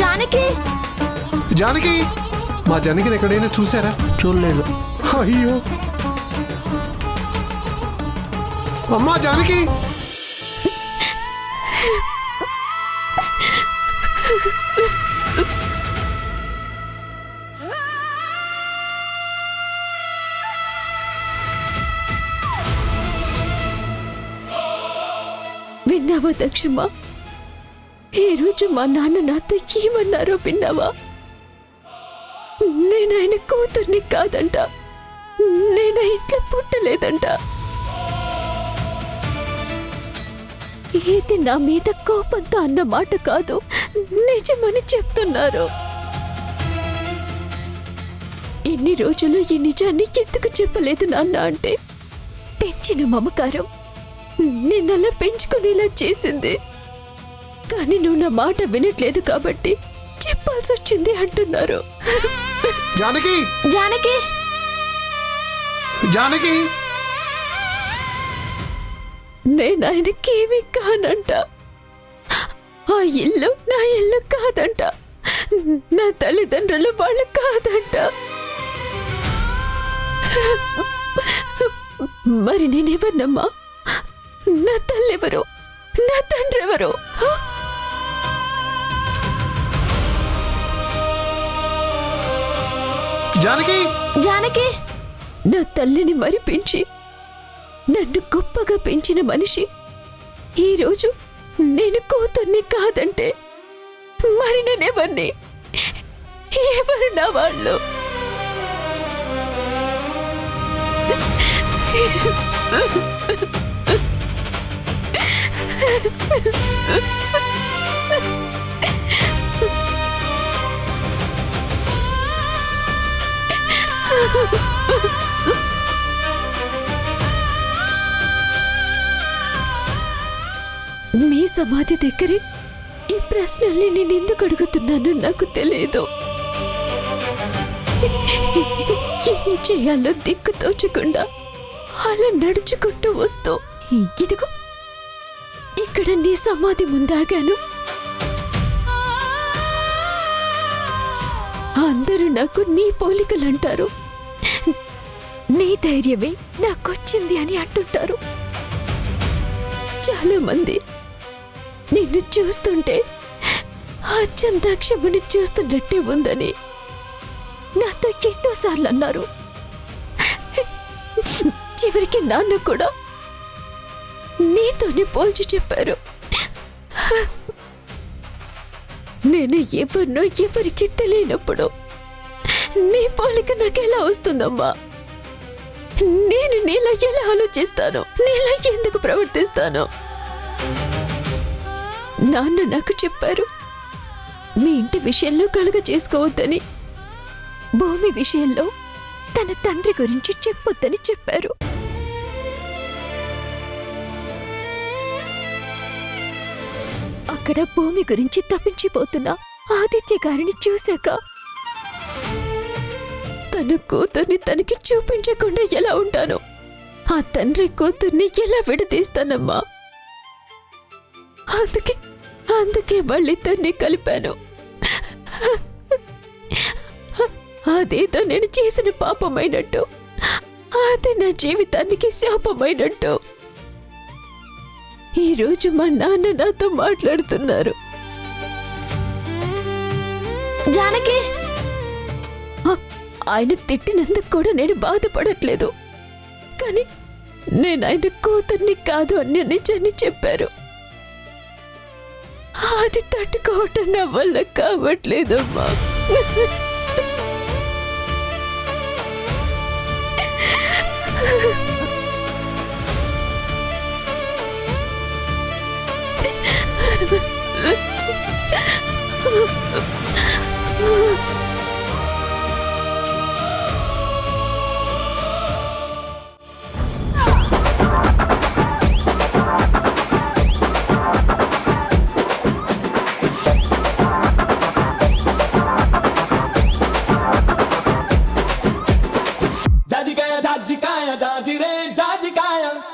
జానకి జానకి మా జానకిని ఎక్కడైనా చూసారా? చూడలేదు. అయ్యో అమ్మా జానకి. విన్నావా దక్షమా? ఈరోజు మా నాన్న నాతో ఏమన్నారో విన్నావా? నేను ఆయన కూతుర్ని కాదంట, నేను ఇంట్లో పుట్టలేదంట. ఇది నా మీద కోపంతో అన్న మాట కాదు, నిజమని చెప్తున్నారు. ఇన్ని రోజులు ఈ నిజాన్ని ఎందుకు చెప్పలేదు నాన్న అంటే, పెంచిన మమకారం నిన్నలా పెంచుకునేలా చేసింది. కానీ నువ్వు నా మాట వినట్లేదు కాబట్టి చెప్పాల్సి వచ్చింది అంటున్నారు. జానకి జానకి జానకి నేను ఆయనకేమీ కానంట. ఆ ఇల్లు నా ఇల్లు కాదంట, నా తల్లిదండ్రులు వాళ్ళు కాదంట. మరి నేనెవరినమ్మా? నా తల్లెవరు? నా తండ్రి ఎవరు? జానకి జానకి నా తల్లిని మరిపించి నన్ను గొప్పగా పెంచిన మనిషి ఈరోజు నేను కూతుర్ని కాదంటే మరి నేనెవరిని? ఎవరు నా వాళ్ళు? మీ సమాధి దగ్గరే ఈ ప్రశ్నల్ని నేను ఎందుకు అడుగుతున్నానో నాకు తెలియదు. ఏం చేయాలో దిక్కు తోచకుండా అలా నడుచుకుంటూ వస్తూ ఇదిగో ఇక్కడ నీ సమాధి ముందాగాను. అందరూ నాకు నీ పోలికలు అంటారు, నీ ధైర్యమే నాకొచ్చింది అని అంటుంటారు. చాలా మంది నిన్ను చూస్తుంటే అచ్చం దక్షముని చూస్తున్నట్టే ఉందని నాతో ఎన్నోసార్లు అన్నారు. చివరికి నాన్న కూడా నీతోనే పోల్చి చెప్పారు. నేను ఎవరినో ఎవరికి తెలియనప్పుడు నీ పోలిక నాకెలా వస్తుందమ్మా? నేను నీలా ఎలా ఆలోచిస్తాను, నీలా ఎందుకు ప్రవర్తిస్తాను? నాన్న నాకు చెప్పారు, మీ ఇంటి విషయంలో కలుగ చేసుకోవద్దని, భూమి విషయంలో తన తండ్రి గురించి చెప్పొద్దని చెప్పారు. అక్కడ భూమి గురించి తప్పించిపోతున్న ఆదిత్య గారిని చూశాక తన కూతుర్ని తనకి చూపించకుండా ఎలా ఉంటాను? ఆ తండ్రి కూతుర్ని ఎలా విడదీస్తానమ్మా? అందుకే వాళ్ళిద్దరిని కలిపాను. అదేదో నేను చేసిన పాపమైనట్టు, అది నా జీవితానికి శాపమైనట్టు. ఈరోజు మా నాన్న నాతో మాట్లాడుతున్నారు. జానకి ఆయన తిట్టినందుకు కూడా నేను బాధపడట్లేదు, కానీ నేను ఆయన కూతుర్ని కాదు అన్న నిజాన్ని చెప్పారు. అది తట్టుకోవటం నా వల్ల కావట్లేదమ్మా.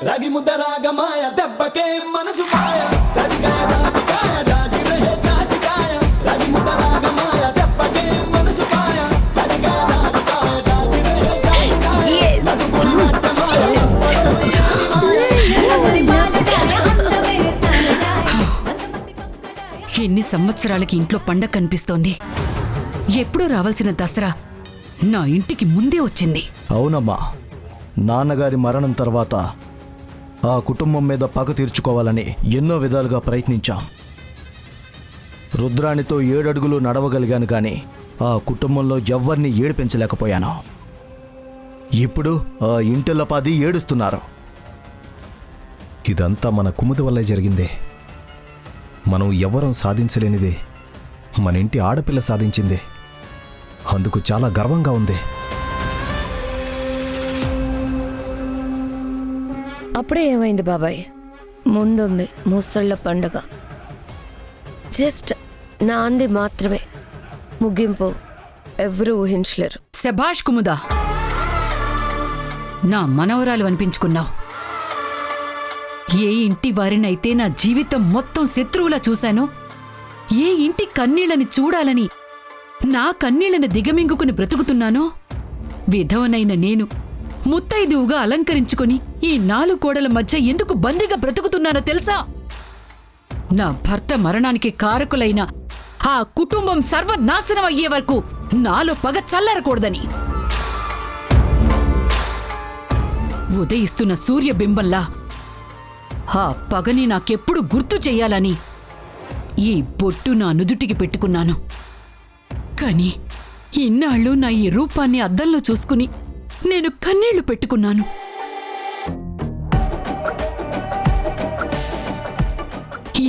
రాగి ముద్ద రాగమాయ దెబ్బకే మనసు మాయ జాజికాయ జాజికాయ జాజిరే జాజికాయ రాగి ముద్ద సంవత్సరాలకి ఇంట్లో పండగ కనిపిస్తోంది. ఎప్పుడూ రావాల్సిన దసరా నా ఇంటికి ముందే వచ్చింది. అవునమ్మా, నాన్నగారి మరణం తర్వాత ఆ కుటుంబం మీద పగ తీర్చుకోవాలని ఎన్నో విధాలుగా ప్రయత్నించాం. రుద్రాణితో 7 అడుగులు నడవగలిగాను కానీ ఆ కుటుంబంలో ఎవ్వరిని ఏడిపించలేకపోయాను. ఇప్పుడు ఆ ఇంటిల్లపాది ఏడుస్తున్నారు. ఇదంతా మన కుముది వల్లే జరిగిందే. మనం ఎవ్వరం సాధించలేనిదే మన ఇంటి ఆడపిల్ల సాధించిందే. అందుకు చాలా గర్వంగా ఉంది. అప్పుడే ఏమైంది బాబాయ్? ముందుంది ముసళ్ళ పండుగ. జస్ట్ నాంది మాత్రమే, ముగింపు ఎవరూ ఊహించలేరు. శభాష్ కుముదా, నా మనవరాలు అనిపించుకున్నావు. ఏ ఇంటి వారినైతే నా జీవితం మొత్తం శత్రువులా చూశానో, ఏ ఇంటి కన్నీళ్ళని చూడాలని నా కన్నీళ్లను దిగమింగుకుని బ్రతుకుతున్నానో, విధవనైన నేను ముత్తైదువుగా అలంకరించుకుని ఈ 4 గోడల మధ్య ఎందుకు బందీగా బ్రతుకుతున్నానో తెలుసా? నా భర్త మరణానికి కారకులైన ఆ కుటుంబం సర్వనాశనం అయ్యే వరకు నాలో పగ చల్లారకూడదని. ఉదయిస్తున్న సూర్యబింబంలా ఆ పగని నాకెప్పుడు గుర్తు చెయ్యాలని ఈ బొట్టు నా నుదుటికి పెట్టుకున్నాను. కాని ఇన్నాళ్ళు నా ఈ రూపాన్ని అద్దంలో చూసుకుని నేను కన్నీళ్లు పెట్టుకున్నాను.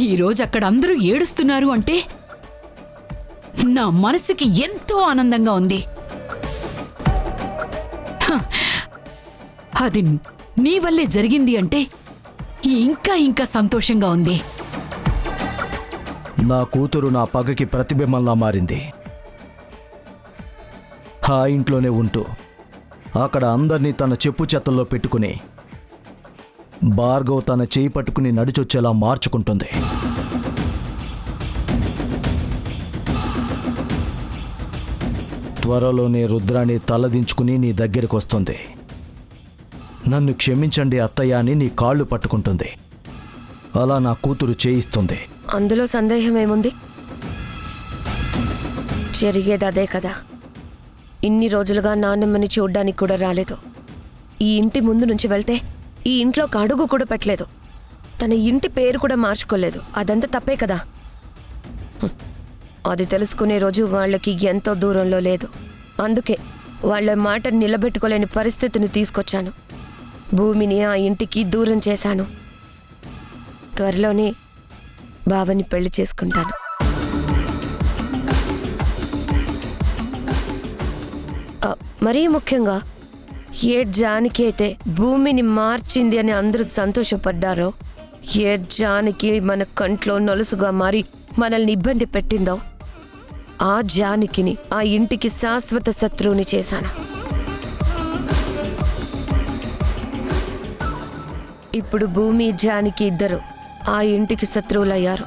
ఈరోజు అక్కడ అందరూ ఏడుస్తున్నారు అంటే నా మనసుకి ఎంతో ఆనందంగా ఉంది. అది నీ వల్లే జరిగింది అంటే ఇంకా ఇంకా సంతోషంగా ఉంది. నా కూతురు నా పగకి ప్రతిబింబంలా మారింది. ఆ ఇంట్లోనే ఉంటూ అక్కడ అందర్నీ తన చెప్పు చేతల్లో పెట్టుకుని భార్గవ్ తన చేయి పట్టుకుని నడిచొచ్చేలా మార్చుకుంటుంది. త్వరలోనే రుద్రాణి తలదించుకుని నీ దగ్గరికి వస్తుంది. నన్ను క్షమించండి అత్తయ్య అని నీ కాళ్ళు పట్టుకుంటుంది. అలా నా కూతురు చేయిస్తుంది. అందులో సందేహం ఏముంది? జరిగేది అదే కదా. ఇన్ని రోజులుగా నాన్నమ్మని చూడ్డానికి కూడా రాలేదు. ఈ ఇంటి ముందు నుంచి వెళ్తే ఈ ఇంట్లో అడుగు కూడా పెట్టలేదు. తన ఇంటి పేరు కూడా మార్చుకోలేదు. అదంతా తప్పే కదా. అది తెలుసుకునే రోజు వాళ్ళకి ఎంతో దూరంలో లేదు. అందుకే వాళ్ళ మాట నిలబెట్టుకోలేని పరిస్థితిని తీసుకొచ్చాను. భూమిని ఆ ఇంటికి దూరం చేశాను. త్వరలోనే బావని పెళ్లి చేసుకుంటాను. మరీ ముఖ్యంగా ఏ జానకి అయితే భూమిని మార్చింది అని అందరూ సంతోషపడ్డారో, ఏ జానకి మన కంట్లో నలుసుగా మారి మనల్ని ఇబ్బంది పెట్టిందో, ఆ జానకిని ఆ ఇంటికి శాశ్వత శత్రువుని చేశాను. ఇప్పుడు భూమి జానకి ఇద్దరు ఆ ఇంటికి శత్రువులయ్యారు.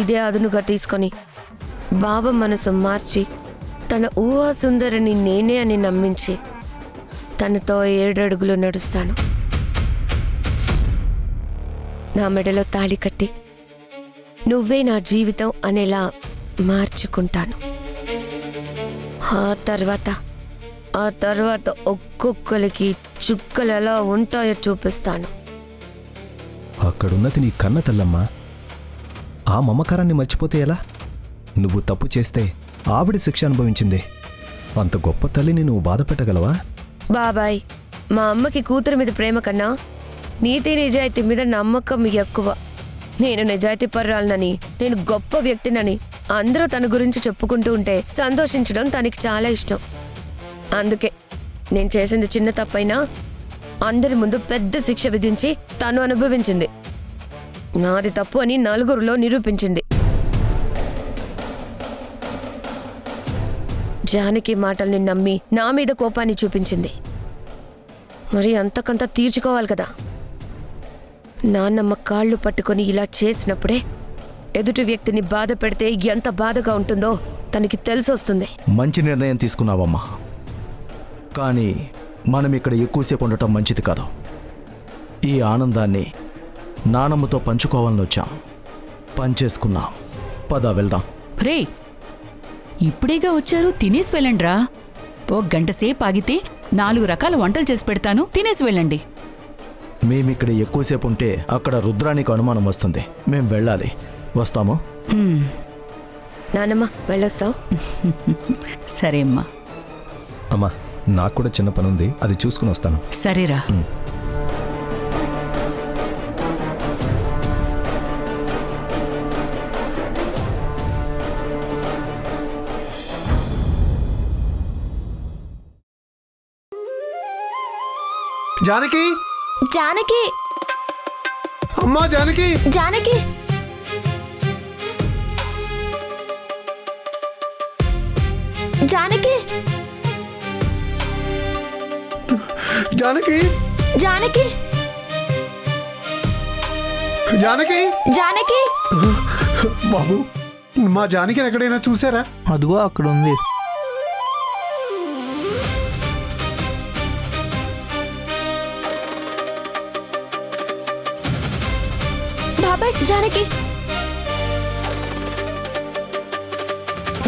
ఇదే అదునుగా తీసుకొని బావ మనసు మార్చి తన ఊహా సుందరిని నేనే అని నమ్మించి తనతో 7 అడుగులు నడుస్తాను. నా మెడలో తాళి కట్టి నువ్వే నా జీవితం అనేలా మార్చుకుంటాను. ఆ తర్వాత ఒక్కొక్కరికి చుక్కలు ఎలా ఉంటాయో చూపిస్తాను. అక్కడున్నది నీ కన్న తల్లమ్మా. ఆ మమకారాన్ని మర్చిపోతే ఎలా? నువ్వు తప్పు చేస్తే ఆవిడ శిక్ష అనుభవించింది. అంత గొప్ప తల్లిని నువ్వు బాధ పెట్టగలవా? బాబాయ్, మా అమ్మకి కూతురు మీద ప్రేమ కన్నా నీతి నిజాయితీ మీద నమ్మకం ఎక్కువ. నేను నిజాయితీ పర్రాలనని, నేను గొప్ప వ్యక్తినని అందరూ తన గురించి చెప్పుకుంటూ ఉంటే సంతోషించడం తనకి చాలా ఇష్టం. అందుకే నేను చేసింది చిన్న తప్పైనా అందరి ముందు పెద్ద శిక్ష విధించి తను అనుభవించింది. నాది తప్పు అని నలుగురిలో నిరూపించింది. జానకి మాటల్ని నమ్మి నా మీద కోపాన్ని చూపించింది. మరి అంతకంతా తీర్చుకోవాలి కదా. నాన్నమ్మ కాళ్ళు పట్టుకొని ఇలా చేసినప్పుడే ఎదుటి వ్యక్తిని బాధ పెడితే ఎంత బాధగా ఉంటుందో తనకి తెలిసొస్తుంది. మంచి నిర్ణయం తీసుకున్నావమ్మా. కానీ మనం ఇక్కడ ఎక్కువసేపు ఉండటం మంచిది కాదు. ఈ ఆనందాన్ని నానమ్మతో పంచుకోవాలని వచ్చాం. పని చేసుకున్నాం. పద వెళ్దాం. రే ఇప్పుడేగా వచ్చారు, తినేసి వెళ్ళండిరా. ఓ గంట సేపు ఆగితే 4 రకాల వంటలు చేసి పెడతాను, తినేసి వెళ్ళండి. మేమిక్కడ ఎక్కువసేపు ఉంటే అక్కడ రుద్రానికి అనుమానం వస్తుంది. మేం వెళ్ళాలి. వస్తాము. నానమ్మ వెళ్ళొస్తావు. సరే అమ్మా. అమ్మా నాకు కూడా చిన్న పని ఉంది, అది చూసుకుని వస్తాను. సరేరా. జానకి, జానకి అమ్మా జానకి, జానకి జానకి జానకి, జానకి జానకి. జానకి బాబు, మా జానకిని ఎక్కడైనా చూసారా? అదిగో అక్కడ ఉంది. బాబాయ్, జానకి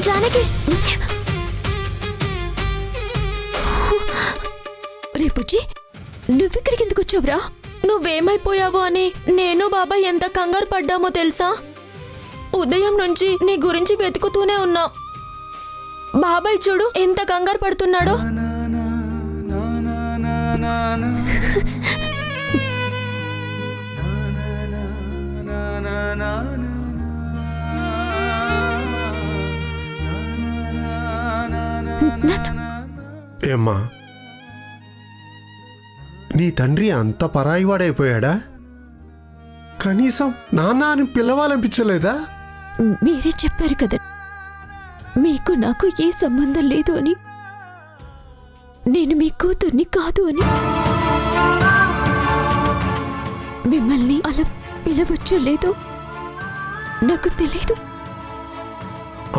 జానకి. రే బుజ్జి, నువ్విక్కడికి ఎందుకు వచ్చావురా? నువ్వేమైపోయావో అని నేను బాబాయ్ ఎంత కంగారు పడ్డామో తెలుసా? ఉదయం నుంచి నీ గురించి వెతుకుతూనే ఉన్నా. బాబాయ్ చూడు ఎంత కంగారు పడుతున్నాడో. ఏమ్మా, నీ తండ్రి అంత పరాయివాడైపోయాడా? కనీసం నాన్న అని పిలవాలనిపించలేదా? మీరే చెప్పారు కదా మీకు నాకు ఏ సంబంధం లేదు అని. నేను మీ కూతుర్ని కాదు అని. మిమ్మల్ని అలా పిలవచ్చో లేదో నాకు తెలీదు.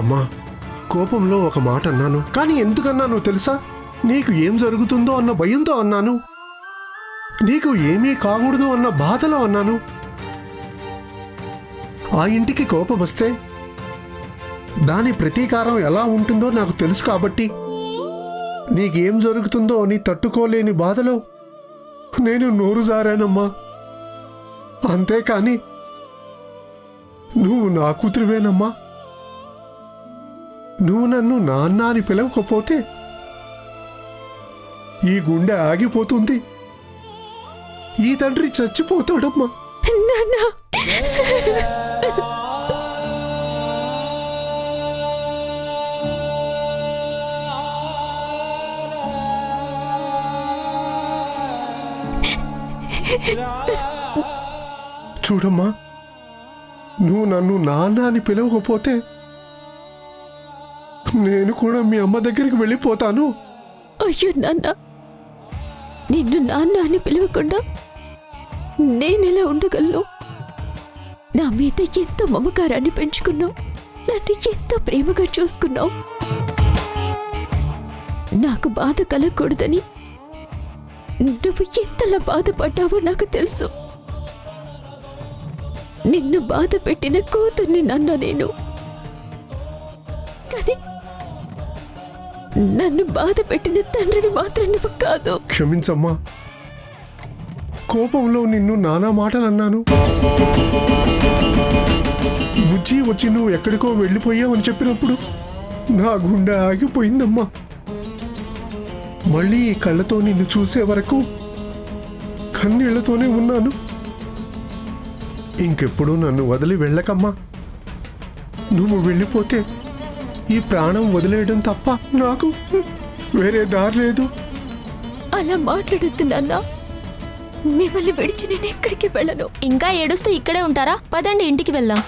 అమ్మా, కోపంలో ఒక మాట అన్నాను, కానీ ఎందుకన్నానో తెలుసా? నీకు ఏం జరుగుతుందో అన్న భయంతో అన్నాను. నీకు ఏమీ కాకూడదు అన్న బాధలో అన్నాను. ఆ ఇంటికి కోపం వస్తే దాని ప్రతీకారం ఎలా ఉంటుందో నాకు తెలుసు కాబట్టి నీకేం జరుగుతుందో అని తట్టుకోలేని బాధలో నేను నోరు జారానమ్మా. అంతేకాని నువ్వు నా కూతురువేనమ్మా. నువ్వు నన్ను నాన్న అని పిలవకపోతే ఈ గుండె ఆగిపోతుంది, ఈ తండ్రి చచ్చిపోతాడమ్మా. నాన్నా, చూడమ్మా, నువ్వు నన్ను నాన్న అని పిలవకపోతే నేను కూడా మీ అమ్మ దగ్గరికి వెళ్ళిపోతాను. అయ్యో నాన్న, నిన్ను నాన్న అని పిలవకుండా నేనెలా ఉండగలను? నా మీద ఎంతో మమకారాన్ని పెంచుకున్నావు, నన్ను ఎంతో ప్రేమగా చూసుకున్నావు. నాకు బాధ కలగకూడదని నువ్వు ఎంతలా బాధపడ్డావో నాకు తెలుసు. నిన్ను బాధ పెట్టిన కూతుర్ని నాన్న నేను. కానీ నన్ను బాధ పెట్టిన తండ్రిని మాత్రం నువ్వు కాదు. క్షమించమ్మా, కోపంలో నిన్ను నానా మాటలు అన్నాను. బుజ్జి వచ్చి నువ్వు ఎక్కడికో వెళ్ళిపోయావని చెప్పినప్పుడు నా గుండె ఆగిపోయిందమ్మా. మళ్ళీ ఈ కళ్ళతో నిన్ను చూసే వరకు కన్నీళ్లతోనే ఉన్నాను. ఇంకెప్పుడు నన్ను వదిలి వెళ్ళకమ్మా. నువ్వు వెళ్ళిపోతే ఈ ప్రాణం వదిలేయడం తప్ప నాకు వేరే దారి లేదు. అలా మాట్లాడుతున్నానా? మిమ్మల్ని విడిచి నేను ఎక్కడికి వెళ్ళను. ఇంకా ఏడుస్తూ ఇక్కడే ఉంటారా? పదండి ఇంటికి వెళ్దాం.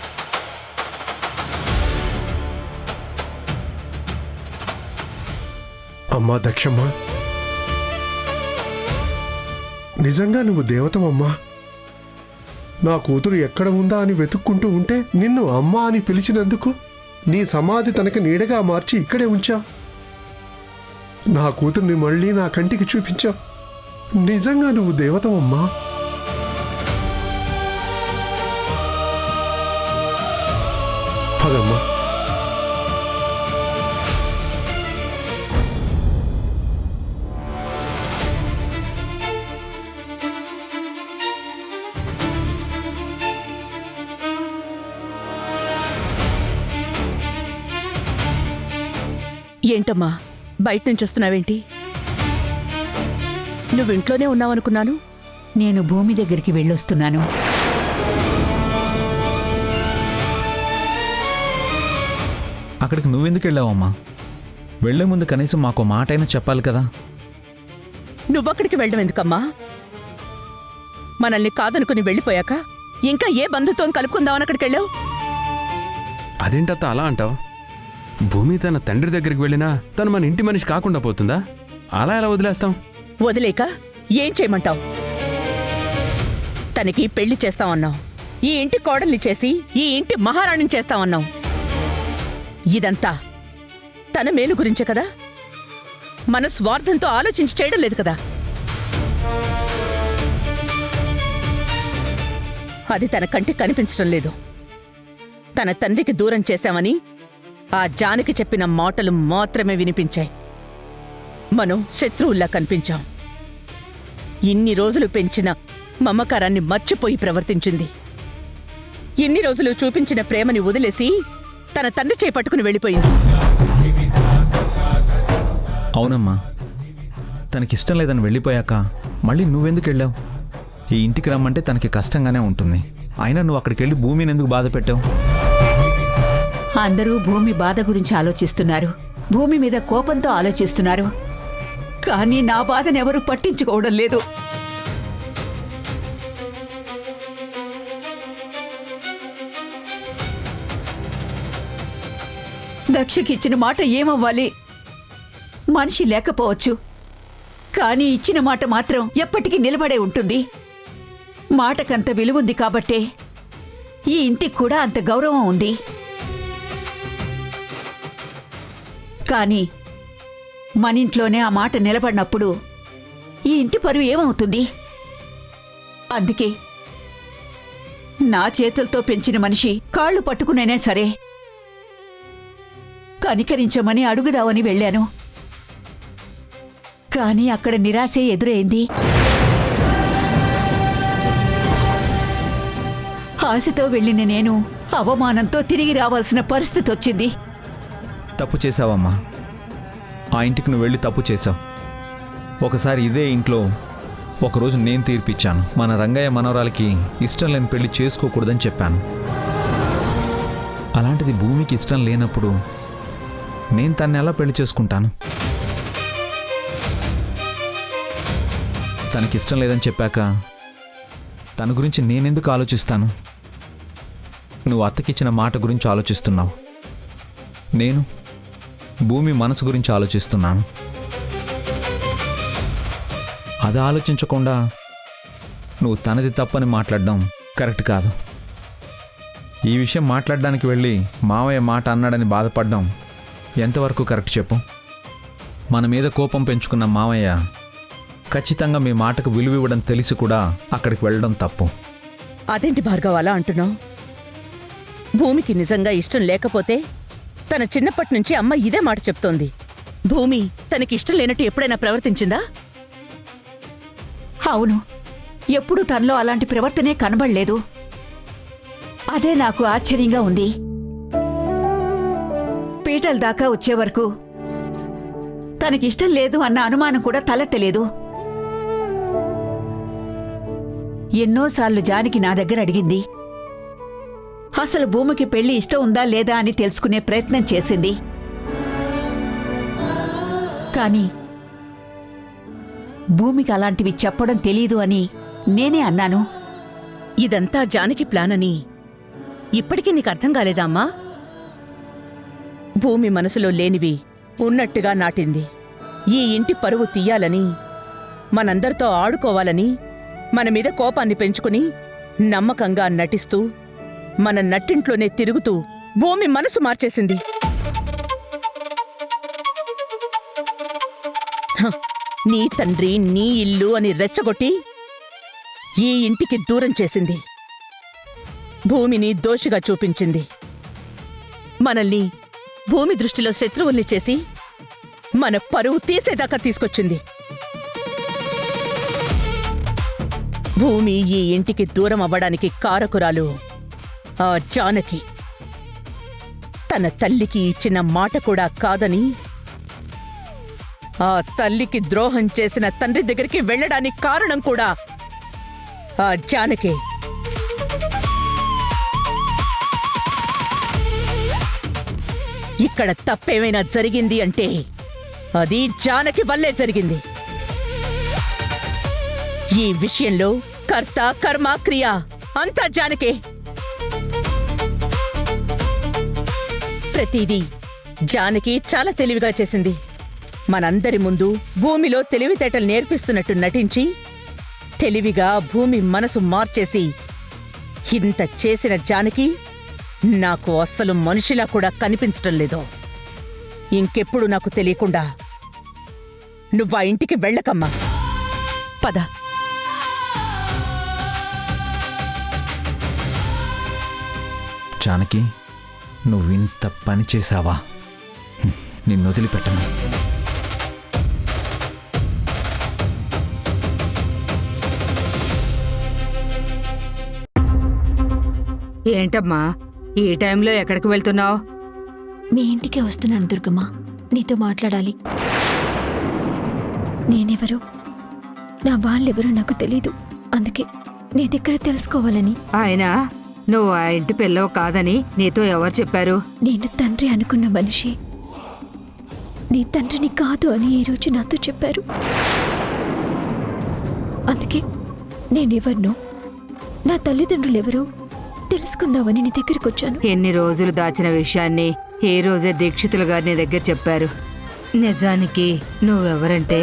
అమ్మా దక్షమ్మ, నిజంగా నువ్వు దేవతవమ్మా. నా కూతురు ఎక్కడ ఉందా అని వెతుక్కుంటూ ఉంటే నిన్ను అమ్మా అని పిలిచినందుకు నీ సమాధి తనకి నీడగా మార్చి ఇక్కడే ఉంచా. నా కూతుర్ని మళ్ళీ నా కంటికి చూపించా. నిజంగా నువ్వు దేవతవమ్మా. ఏంటమ్మా బయట నుంచి వస్తున్నావేంటి? నువ్వు ఇంట్లోనే ఉన్నావనుకున్నాను. నేను భూమి దగ్గరికి వెళ్ళొస్తున్నాను. అక్కడికి నువ్వెందుకు వెళ్ళావమ్మా? వెళ్లే ముందు కనీసం మాకు మాటైనా చెప్పాలి కదా. నువ్వక్కడికి వెళ్ళడం ఎందుకమ్మా? మనల్ని కాదనుకుని వెళ్ళిపోయాక ఇంకా ఏ బంధుత్వం కలుపుకుందామని అక్కడికి వెళ్ళావు? అదేంటత్త అలా అంటావు? భూమి తన తండ్రి దగ్గరికి వెళ్ళినా తను మన ఇంటి మనిషి కాకుండా పోతుందా? అలా ఎలా వదిలేస్తాం? వదిలేక ఏం చేయమంటావు? తనకి పెళ్లి చేస్తామన్నావు, ఈ ఇంటి కోడల్ని చేసి ఈ ఇంటి మహారాణిని చేస్తామన్నావు. ఇదంతా తన మేలు గురించే కదా? మన స్వార్థంతో ఆలోచించి చేయడం లేదు కదా. అది తన కంటికి కనిపించడం లేదు. తన తండ్రికి దూరం చేశామని ఆ జానకి చెప్పిన మాటలు మాత్రమే వినిపించాయి. మనం శత్రువుల్లా కనిపించాం. ఇన్ని రోజులు పెంచిన మమకారాన్ని మర్చిపోయి ప్రవర్తించింది. ఇన్ని రోజులు చూపించిన ప్రేమని వదిలేసి తన తండ్రి చేపట్టుకుని వెళ్ళిపోయింది. అవునమ్మా, తనకిష్టం లేదని వెళ్ళిపోయాక మళ్ళీ నువ్వెందుకు వెళ్ళావు? ఈ ఇంటికి రమ్మంటే తనకి కష్టంగానే ఉంటుంది. అయినా నువ్వు అక్కడికి వెళ్ళి భూమిని ఎందుకు బాధ పెట్టావు? అందరూ భూమి బాధ గురించి ఆలోచిస్తున్నారు, భూమి మీద కోపంతో ఆలోచిస్తున్నారు. కానీ నా బాధనెవరూ పట్టించుకోవడం లేదు. దక్షకిచ్చిన మాట ఏమవ్వాలి? మనిషి లేకపోవచ్చు, కానీ ఇచ్చిన మాట మాత్రం ఎప్పటికీ నిలబడే ఉంటుంది. మాటకంత విలువుంది కాబట్టే ఈ ఇంటికి కూడా అంత గౌరవం ఉంది. కానీ మనింట్లోనే ఆ మాట నిలబడినప్పుడు ఈ ఇంటి పరువు ఏమవుతుంది? అందుకే నా చేతులతో పెంచిన మనిషి కాళ్ళు పట్టుకునేనే సరే కనికరించమని అడుగుదామని వెళ్ళాను. కానీ అక్కడ నిరాశే ఎదురైంది. ఆశతో వెళ్ళిన నేను అవమానంతో తిరిగి రావాల్సిన పరిస్థితి వచ్చింది. తప్పు చేశావమ్మా. ఆ ఇంటికి నువ్వు వెళ్ళి తప్పు చేశావు. ఒకసారి ఇదే ఇంట్లో ఒకరోజు నేను తీర్పిచ్చాను. మన రంగయ్య మనవరాలకి ఇష్టం లేని పెళ్లి చేసుకోకూడదని చెప్పాను. అలాంటిది భూమికి ఇష్టం లేనప్పుడు నేను తన్ని ఎలా పెళ్లి చేసుకుంటాను? తనకిష్టం లేదని చెప్పాక తన గురించి నేనెందుకు ఆలోచిస్తాను? నువ్వు అత్తకిచ్చిన మాట గురించి ఆలోచిస్తున్నావు. నేను భూమి మనసు గురించి ఆలోచిస్తున్నాను. అది ఆలోచించకుండా నువ్వు తనది తప్పని మాట్లాడడం కరెక్ట్ కాదు. ఈ విషయం మాట్లాడడానికి వెళ్ళి మావయ్య మాట అన్నాడని బాధపడడం ఎంతవరకు కరెక్ట్ చెప్పు? మన మీద కోపం పెంచుకున్న మావయ్య ఖచ్చితంగా మీ మాటకు విలువ ఇవ్వడం తెలిసి కూడా అక్కడికి వెళ్ళడం తప్పు. అదేంటి భార్గవ్ అలా అంటున్నావు? భూమికి నిజంగా ఇష్టం లేకపోతే తన చిన్నప్పటి నుంచి అమ్మ ఇదే మాట చెప్తోంది. భూమి తనకి ఇష్టం లేనట్టు ఎప్పుడైనా ప్రవర్తించిందా? అవును, ఎప్పుడూ తనలో అలాంటి ప్రవర్తనే కనబడలేదు. అదే నాకు ఆశ్చర్యంగా ఉంది. పీటల దాకా వచ్చే వరకు తనకిష్టం లేదు అన్న అనుమానం కూడా తలెత్తలేదు. ఎన్నోసార్లు జానకి నా దగ్గర అడిగింది. అసలు భూమికి పెళ్లి ఇష్టం ఉందా లేదా అని తెలుసుకునే ప్రయత్నం చేసింది. కానీ భూమికి అలాంటివి చెప్పడం తెలీదు అని నేనే అన్నాను. ఇదంతా జానకి ప్లాన్ అని ఇప్పటికీ నీకు అర్థం కాలేదా అమ్మా? భూమి మనసులో లేనివి ఉన్నట్టుగా నాటింది. ఈ ఇంటి పరువు తీయాలని, మనందరితో ఆడుకోవాలని, మన మీద కోపాన్ని పెంచుకుని నమ్మకంగా నటిస్తూ మన నట్టింట్లోనే తిరుగుతూ భూమి మనసు మార్చేసింది. నీ తండ్రి నీ ఇల్లు అని రెచ్చగొట్టి ఈ ఇంటికి దూరం చేసింది. భూమిని దోషిగా చూపించింది. మనల్ని భూమి దృష్టిలో శత్రువుల్ని చేసి మన పరువు తీసేదాకా తీసుకొచ్చింది. భూమి ఈ ఇంటికి దూరం అవ్వడానికి కారకురాలు ఆ జానకి. తన తల్లికి ఇచ్చిన మాట కూడా కాదని ఆ తల్లికి ద్రోహం చేసిన తండ్రి దగ్గరికి వెళ్ళడానికి కారణం కూడా ఆ జానకి. ఇక్కడ తప్పేమైనా జరిగింది అంటే అది జానకి వల్లే జరిగింది. ఈ విషయంలో కర్త కర్మ క్రియ అంతా జానకే. ప్రతిదీ జానకి చాలా తెలివిగా చేసింది. మనందరి ముందు భూమిలో తెలివితేటలు నేర్పిస్తున్నట్టు నటించి తెలివిగా భూమి మనసు మార్చేసి ఇంత చేసిన జానకి నాకు అస్సలు మనిషిలా కూడా కనిపించటం లేదు. ఇంకెప్పుడు నాకు తెలియకుండా నువ్వా ఇంటికి వెళ్ళకమ్మా. పద. జానకి, నువ్వింత పని చేశావా? నిన్ను వదిలిపెట్టను. ఏంటమ్మా ఈ టైంలో ఎక్కడికి వెళ్తున్నావు? మీ ఇంటికే వస్తున్నాను దుర్గమ్మ, నీతో మాట్లాడాలి. నేనెవరో నా వాళ్ళెవరో నాకు తెలీదు, అందుకే నీ దగ్గర తెలుసుకోవాలని. ఆయన నువ్వు ఆ ఇంటి పిల్లవు కాదని నీతో ఎవరు చెప్పారు? నేను తండ్రి అనుకున్న మనిషి నీ తండ్రిని కాదు అని ఈరోజు నాతో చెప్పారు. అందుకే నేనెవరినో నా తల్లిదండ్రులెవరో తెలుసుకుందామని నీ దగ్గరికి వచ్చాను. ఎన్ని రోజులు దాచిన విషయాన్ని ఈ రోజే దీక్షితులు గారు నీ దగ్గర చెప్పారు. నిజానికి నువ్వెవరంటే